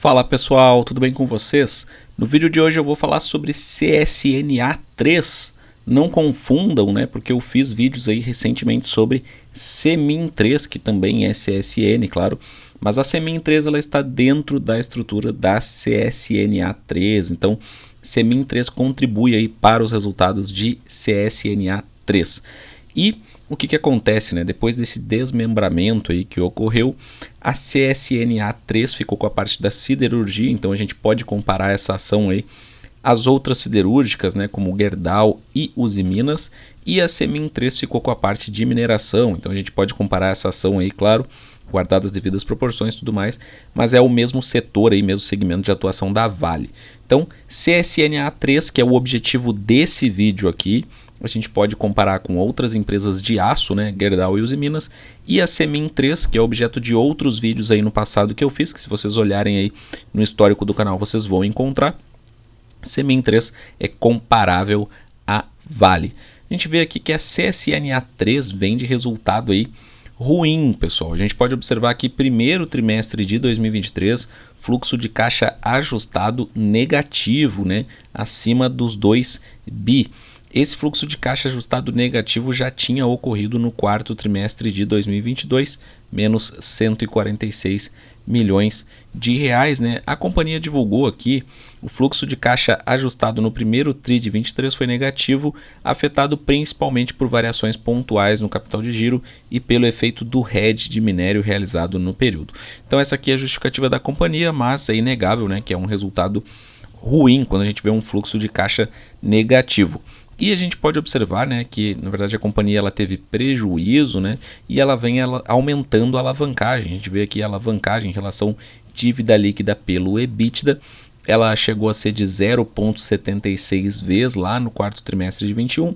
Fala pessoal, tudo bem com vocês? No vídeo de hoje eu vou falar sobre CSNA3. Não confundam, né? Porque eu fiz vídeos aí recentemente sobre CMIN3, que também é CSN, claro. Mas a CMIN3 ela está dentro da estrutura da CSNA3. Então, CMIN3 contribui aí para os resultados de CSNA3. E o que acontece, né? Depois desse desmembramento aí que ocorreu, a CSNA3 ficou com a parte da siderurgia, então a gente pode comparar essa ação aí às outras siderúrgicas, né, como o Gerdau e Usiminas, e a CMIN3 ficou com a parte de mineração, então a gente pode comparar essa ação aí, claro, guardadas as devidas proporções e tudo mais, mas é o mesmo setor aí, mesmo segmento de atuação da Vale. Então, CSNA3, que é o objetivo desse vídeo aqui, a gente pode comparar com outras empresas de aço, né, Gerdau e Usiminas, e a CMIN3, que é objeto de outros vídeos aí no passado que eu fiz, que se vocês olharem aí no histórico do canal vocês vão encontrar. CMIN3 é comparável a Vale. A gente vê aqui que a CSNA3 vem de resultado aí ruim, pessoal. A gente pode observar aqui primeiro trimestre de 2023, fluxo de caixa ajustado negativo, né, acima dos 2 bi. Esse fluxo de caixa ajustado negativo já tinha ocorrido no quarto trimestre de 2022, menos 146 milhões de reais, né? A companhia divulgou aqui o fluxo de caixa ajustado no primeiro TRI de 23 foi negativo, afetado principalmente por variações pontuais no capital de giro e pelo efeito do hedge de minério realizado no período. Então essa aqui é a justificativa da companhia, mas é inegável, né, que é um resultado ruim quando a gente vê um fluxo de caixa negativo. E a gente pode observar, né, que na verdade a companhia ela teve prejuízo, né, e ela vem aumentando a alavancagem. A gente vê aqui a alavancagem em relação dívida líquida pelo EBITDA. Ela chegou a ser de 0,76 vezes lá no quarto trimestre de 21.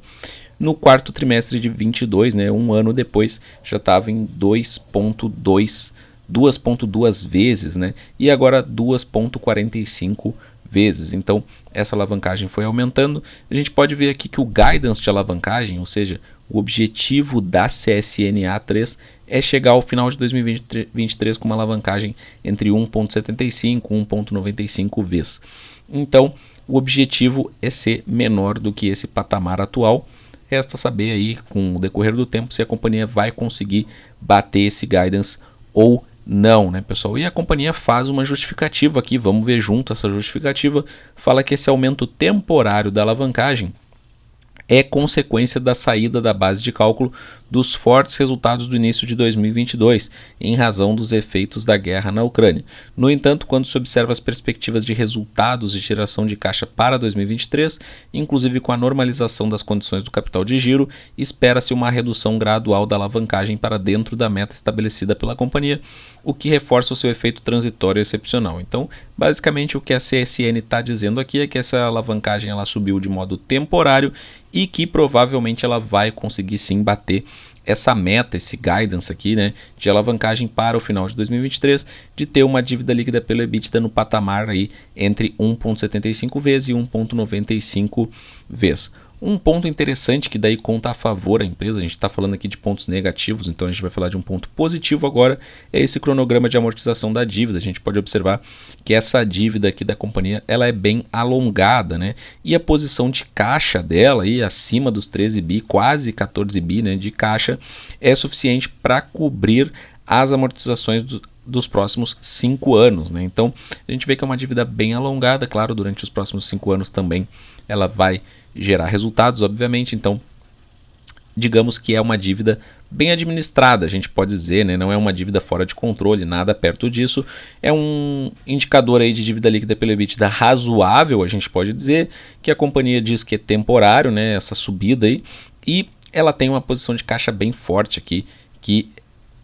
No quarto trimestre de 22, né, um ano depois, já estava em 2,2 vezes, né, e agora 2,45 vezes. Então essa alavancagem foi aumentando. A gente pode ver aqui que o guidance de alavancagem, ou seja, o objetivo da CSNA3 é chegar ao final de 2023 com uma alavancagem entre 1,75 e 1,95 vezes. Então o objetivo é ser menor do que esse patamar atual. Resta saber aí com o decorrer do tempo se a companhia vai conseguir bater esse guidance ou não, né, pessoal? E a companhia faz uma justificativa aqui, vamos ver junto essa justificativa, fala que esse aumento temporário da alavancagem é consequência da saída da base de cálculo dos fortes resultados do início de 2022, em razão dos efeitos da guerra na Ucrânia. No entanto, quando se observa as perspectivas de resultados de geração de caixa para 2023, inclusive com a normalização das condições do capital de giro, espera-se uma redução gradual da alavancagem para dentro da meta estabelecida pela companhia, o que reforça o seu efeito transitório excepcional. Então, basicamente o que a CSN está dizendo aqui é que essa alavancagem ela subiu de modo temporário e que provavelmente ela vai conseguir sim bater essa meta, esse guidance aqui, né, de alavancagem para o final de 2023, de ter uma dívida líquida pelo EBITDA no patamar aí entre 1,75 vezes e 1,95 vezes. Um ponto interessante que daí conta a favor da empresa, a gente está falando aqui de pontos negativos, então a gente vai falar de um ponto positivo agora, é esse cronograma de amortização da dívida. A gente pode observar que essa dívida aqui da companhia ela é bem alongada, né? E a posição de caixa dela, aí, acima dos 13 bi, quase 14 bi, né, de caixa, é suficiente para cobrir as amortizações dos próximos 5 anos, né? Então a gente vê que é uma dívida bem alongada, claro, durante os próximos 5 anos também ela vai gerar resultados, obviamente. Então digamos que é uma dívida bem administrada, a gente pode dizer, né? Não é uma dívida fora de controle, nada perto disso. É um indicador aí de dívida líquida pelo EBITDA razoável, a gente pode dizer, que a companhia diz que é temporário, né? Essa subida aí, e ela tem uma posição de caixa bem forte aqui, que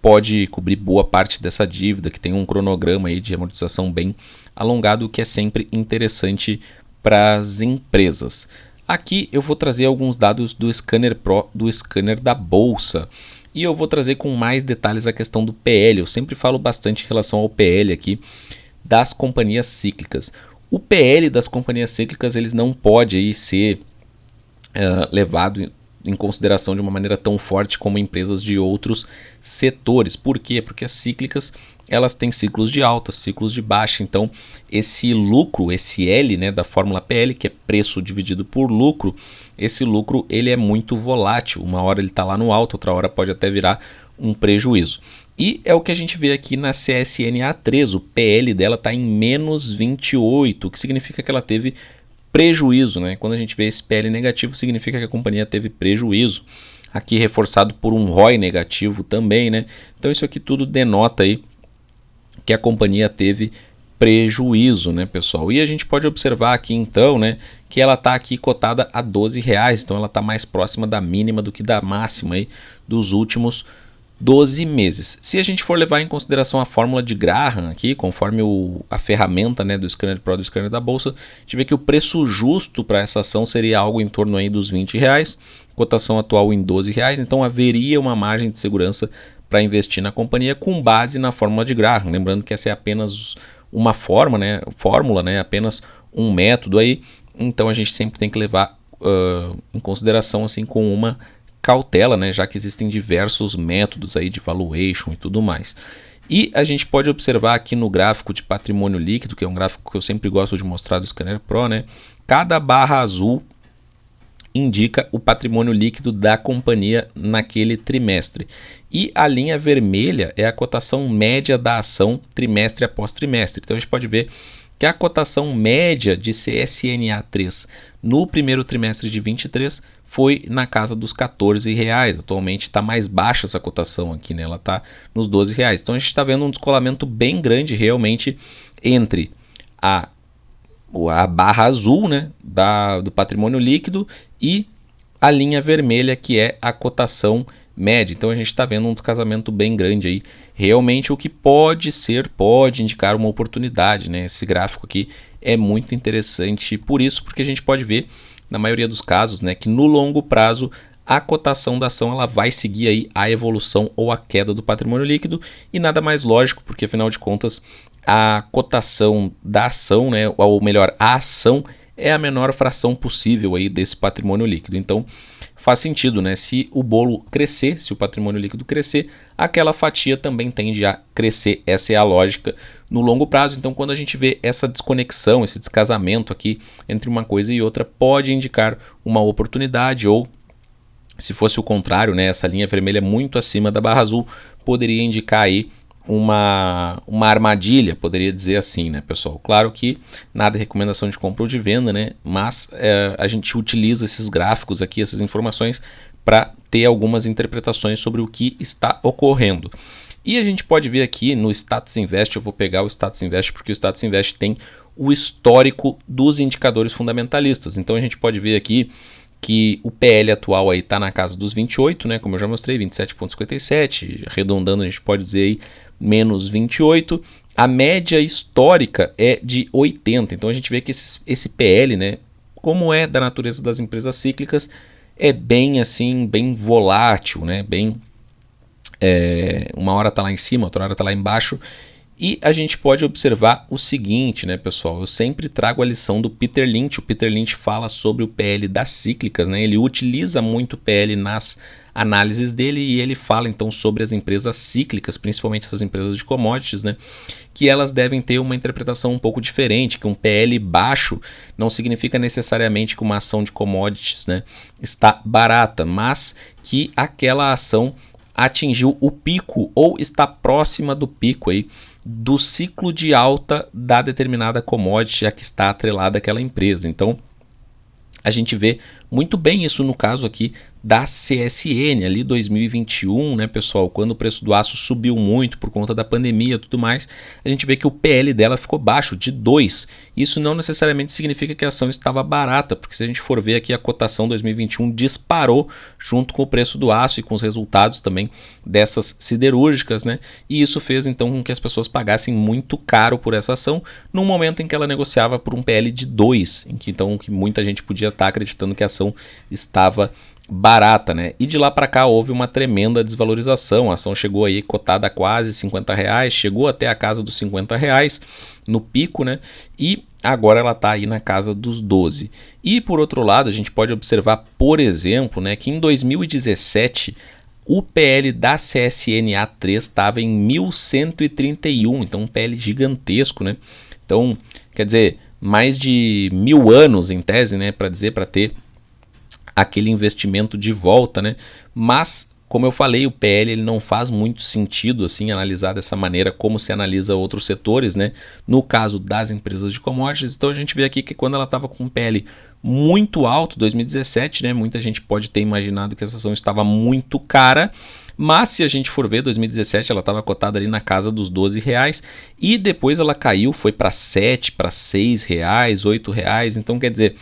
pode cobrir boa parte dessa dívida, que tem um cronograma aí de amortização bem alongado, o que é sempre interessante para as empresas. Aqui eu vou trazer alguns dados do Scanner Pro, do scanner da Bolsa. E eu vou trazer com mais detalhes a questão do PL. Eu sempre falo bastante em relação ao PL aqui das companhias cíclicas. O PL das companhias cíclicas eles não pode aí ser levado em consideração de uma maneira tão forte como empresas de outros setores. Por quê? Porque as cíclicas elas têm ciclos de alta, ciclos de baixa, então esse lucro, esse L, né, da fórmula PL, que é preço dividido por lucro, esse lucro ele é muito volátil, uma hora ele está lá no alto, outra hora pode até virar um prejuízo. E é o que a gente vê aqui na CSNA3, o PL dela está em menos 28, o que significa que ela teve prejuízo, né? Quando a gente vê esse PL negativo, significa que a companhia teve prejuízo. Aqui reforçado por um ROI negativo também, né? Então isso aqui tudo denota aí que a companhia teve prejuízo, né, pessoal? E a gente pode observar aqui então, né, que ela está aqui cotada a R$12, então ela está mais próxima da mínima do que da máxima aí dos últimos 12 meses. Se a gente for levar em consideração a fórmula de Graham aqui, conforme a ferramenta, né, do Scanner Pro, do Scanner da Bolsa, a gente vê que o preço justo para essa ação seria algo em torno aí dos R$20, cotação atual em R$12, então haveria uma margem de segurança para investir na companhia com base na fórmula de Graham. Lembrando que essa é apenas uma fórmula, né, apenas um método aí, então a gente sempre tem que levar em consideração assim com uma cautela, né, já que existem diversos métodos aí de valuation e tudo mais. E a gente pode observar aqui no gráfico de patrimônio líquido, que é um gráfico que eu sempre gosto de mostrar do Scanner Pro, né, cada barra azul indica o patrimônio líquido da companhia naquele trimestre. E a linha vermelha é a cotação média da ação trimestre após trimestre. Então a gente pode ver que a cotação média de CSNA3 no primeiro trimestre de 23 foi na casa dos R$14. Atualmente está mais baixa essa cotação aqui, né? Ela está nos R$12. Então a gente está vendo um descolamento bem grande realmente entre a barra azul, né, do patrimônio líquido e a linha vermelha, que é a cotação média. Então a gente está vendo um descasamento bem grande aí. Realmente o que pode indicar uma oportunidade, né? Esse gráfico aqui é muito interessante por isso, porque a gente pode ver, na maioria dos casos, né, que no longo prazo a cotação da ação ela vai seguir aí a evolução ou a queda do patrimônio líquido, e nada mais lógico, porque afinal de contas a cotação da ação, né, ou melhor, a ação é a menor fração possível aí desse patrimônio líquido. Então faz sentido, né? Se o bolo crescer, se o patrimônio líquido crescer, aquela fatia também tende a crescer. Essa é a lógica no longo prazo. Então quando a gente vê essa desconexão, esse descasamento aqui entre uma coisa e outra, pode indicar uma oportunidade, ou se fosse o contrário, né, essa linha vermelha muito acima da barra azul, poderia indicar aí uma armadilha, poderia dizer assim, né, pessoal? Claro que nada é recomendação de compra ou de venda, né? Mas a gente utiliza esses gráficos aqui, essas informações, para ter algumas interpretações sobre o que está ocorrendo. E a gente pode ver aqui no Status Invest, eu vou pegar o Status Invest porque o Status Invest tem o histórico dos indicadores fundamentalistas. Então a gente pode ver aqui que o PL atual aí está na casa dos 28, né? Como eu já mostrei, 27,57, arredondando a gente pode dizer aí menos 28. A média histórica é de 80, então a gente vê que esse PL, né, como é da natureza das empresas cíclicas, é bem assim, bem volátil, né? Bem, uma hora está lá em cima, outra hora está lá embaixo. E a gente pode observar o seguinte, né, pessoal? Eu sempre trago a lição do Peter Lynch. O Peter Lynch fala sobre o PL das cíclicas, né? Ele utiliza muito o PL nas análises dele, e ele fala então sobre as empresas cíclicas, principalmente essas empresas de commodities, né? Que elas devem ter uma interpretação um pouco diferente, que um PL baixo não significa necessariamente que uma ação de commodities, né, está barata, mas que aquela ação atingiu o pico ou está próxima do pico aí do ciclo de alta da determinada commodity a que está atrelada àquela empresa. Então a gente vê muito bem isso no caso aqui da CSN, ali 2021, né, pessoal, quando o preço do aço subiu muito por conta da pandemia e tudo mais, a gente vê que o PL dela ficou baixo, de 2. Isso não necessariamente significa que a ação estava barata, porque se a gente for ver aqui, a cotação 2021 disparou junto com o preço do aço e com os resultados também dessas siderúrgicas, né, e isso fez então com que as pessoas pagassem muito caro por essa ação, num momento em que ela negociava por um PL de 2, em que então que muita gente podia estar acreditando que a ação estava barata, né? E de lá para cá houve uma tremenda desvalorização. A ação chegou aí cotada a quase R$50, chegou até a casa dos R$50 no pico, né? E agora ela está aí na casa dos 12. E por outro lado, a gente pode observar, por exemplo, né, que em 2017 o PL da CSN-A3 estava em 1131, então um PL gigantesco, né? Então, quer dizer, mais de 1000 anos em tese, né, para ter aquele investimento de volta, né? Mas como eu falei, o PL ele não faz muito sentido assim analisar dessa maneira como se analisa outros setores, né? No caso das empresas de commodities, então a gente vê aqui que quando ela estava com um PL muito alto, 2017, né? Muita gente pode ter imaginado que essa ação estava muito cara, mas se a gente for ver, 2017 ela estava cotada ali na casa dos R$12 e depois ela caiu, foi para 7, para R$6, R$8, então quer dizer,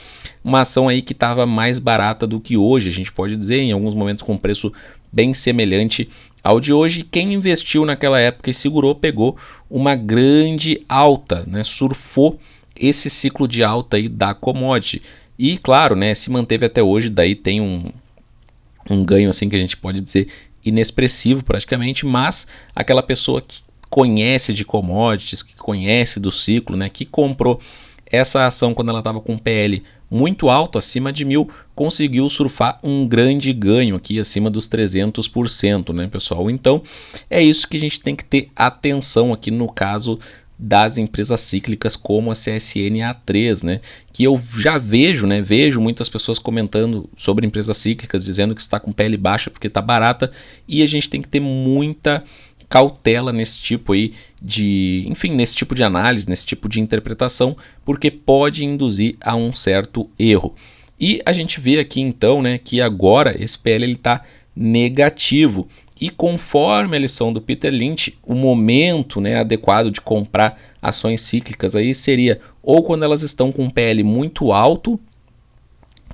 uma ação aí que estava mais barata do que hoje, a gente pode dizer, em alguns momentos com preço bem semelhante ao de hoje. Quem investiu naquela época e segurou, pegou uma grande alta, né? Surfou esse ciclo de alta aí da commodity. E claro, né, se manteve até hoje, daí tem um ganho assim que a gente pode dizer inexpressivo praticamente, mas aquela pessoa que conhece de commodities, que conhece do ciclo, né, que comprou essa ação quando ela estava com PL muito alto, acima de 1000, conseguiu surfar um grande ganho aqui acima dos 300%, né, pessoal? Então é isso que a gente tem que ter atenção aqui no caso das empresas cíclicas como a CSN-A3, né? Que eu já vejo, né? Vejo muitas pessoas comentando sobre empresas cíclicas, dizendo que está com PL baixa porque está barata, e a gente tem que ter muita cautela nesse tipo aí de, enfim, nesse tipo de análise, nesse tipo de interpretação, porque pode induzir a um certo erro. E a gente vê aqui então, né, que agora esse PL ele está negativo. E conforme a lição do Peter Lynch, o momento, né, adequado de comprar ações cíclicas aí seria ou quando elas estão com um PL muito alto,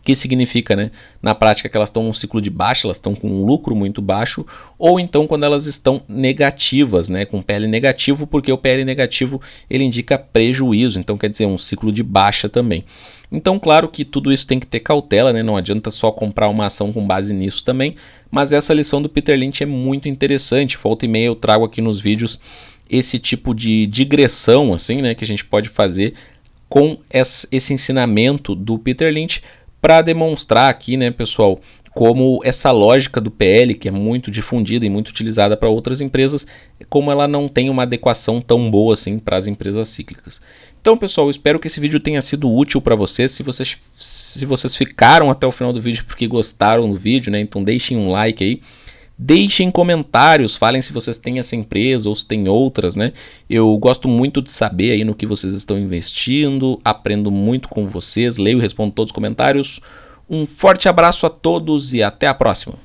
que significa, né, na prática que elas estão num ciclo de baixa, elas estão com um lucro muito baixo, ou então quando elas estão negativas, né, com PL negativo, porque o PL negativo ele indica prejuízo, então quer dizer um ciclo de baixa também. Então claro que tudo isso tem que ter cautela, né, não adianta só comprar uma ação com base nisso também, mas essa lição do Peter Lynch é muito interessante, volta e meia eu trago aqui nos vídeos esse tipo de digressão assim, né, que a gente pode fazer com esse ensinamento do Peter Lynch, para demonstrar aqui, né, pessoal, como essa lógica do PL, que é muito difundida e muito utilizada para outras empresas, como ela não tem uma adequação tão boa assim para as empresas cíclicas. Então, pessoal, eu espero que esse vídeo tenha sido útil para vocês. Se vocês ficaram até o final do vídeo porque gostaram do vídeo, né, então deixem um like aí. Deixem comentários, falem se vocês têm essa empresa ou se tem outras, né? Eu gosto muito de saber aí no que vocês estão investindo, aprendo muito com vocês, leio e respondo todos os comentários. Um forte abraço a todos e até a próxima!